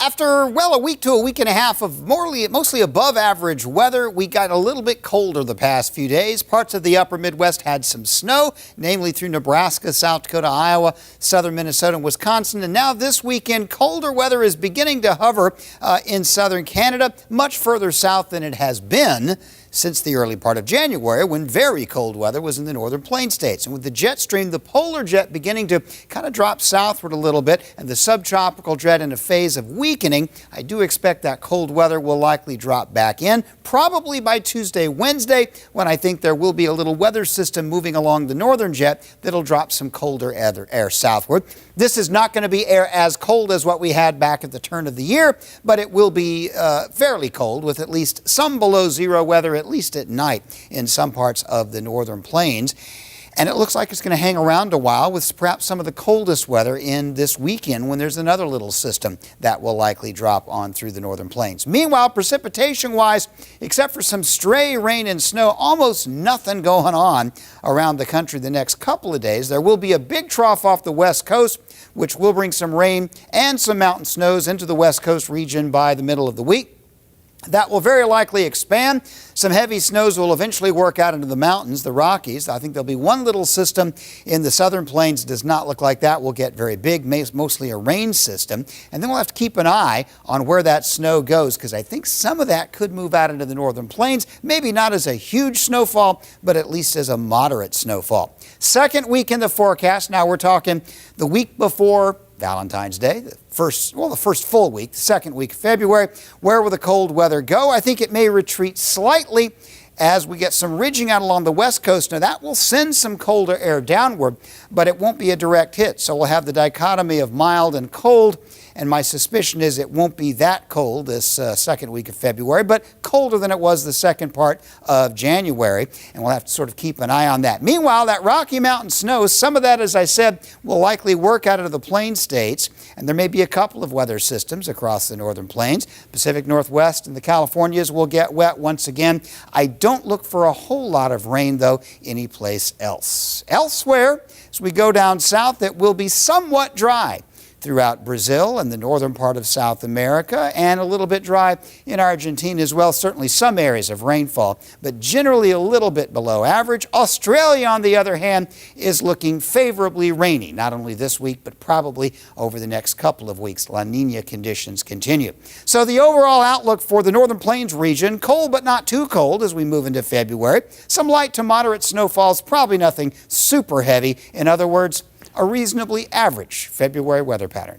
After, well, a week to a week and a half of mostly above average weather, we got a little bit colder the past few days. Parts of the upper Midwest had some snow, namely through Nebraska, South Dakota, Iowa, southern Minnesota, and Wisconsin. And now this weekend, colder weather is beginning to hover in southern Canada, much further south than it has been since the early part of January, when very cold weather was in the northern plain states. And with the jet stream, the polar jet beginning to kind of drop southward a little bit, and the subtropical jet in a phase of weakening, I do expect that cold weather will likely drop back in, probably by Tuesday, Wednesday, when I think there will be a little weather system moving along the northern jet that'll drop some colder air southward. This is not going to be air as cold as what we had back at the turn of the year, but it will be fairly cold, with at least some below zero weather, at least at night in some parts of the northern plains. And it looks like it's going to hang around a while, with perhaps some of the coldest weather in this weekend, when there's another little system that will likely drop on through the northern plains. Meanwhile, precipitation-wise, except for some stray rain and snow, almost nothing going on around the country the next couple of days. There will be a big trough off the west coast, which will bring some rain and some mountain snows into the west coast region by the middle of the week. That will very likely expand. Some heavy snows will eventually work out into the mountains, the Rockies. I think there'll be one little system in the southern plains. Does not look like that will get very big, mostly a rain system. And then we'll have to keep an eye on where that snow goes, because I think some of that could move out into the northern plains. Maybe not as a huge snowfall, but at least as a moderate snowfall. Second week in the forecast. Now we're talking the week before Valentine's Day, the first full week, the second week of February. Where will the cold weather go? I think it may retreat slightly as we get some ridging out along the west coast. Now that will send some colder air downward, but it won't be a direct hit. So we'll have the dichotomy of mild and cold, and my suspicion is it won't be that cold this second week of February, but colder than it was the second part of January, and we'll have to sort of keep an eye on that. Meanwhile, that Rocky Mountain snow, some of that, as I said, will likely work out of the plain states, and there may be a couple of weather systems across the northern plains. Pacific Northwest and the Californias will get wet once again. I don't look for a whole lot of rain, though, anyplace else. Elsewhere, as we go down south, it will be somewhat dry throughout Brazil and the northern part of South America, and a little bit dry in Argentina as well. Certainly some areas of rainfall, but generally a little bit below average. Australia, on the other hand, is looking favorably rainy, not only this week, but probably over the next couple of weeks. La Nina conditions continue. So the overall outlook for the northern plains region, cold but not too cold as we move into February. Some light to moderate snowfalls, probably nothing super heavy. In other words, a reasonably average February weather pattern.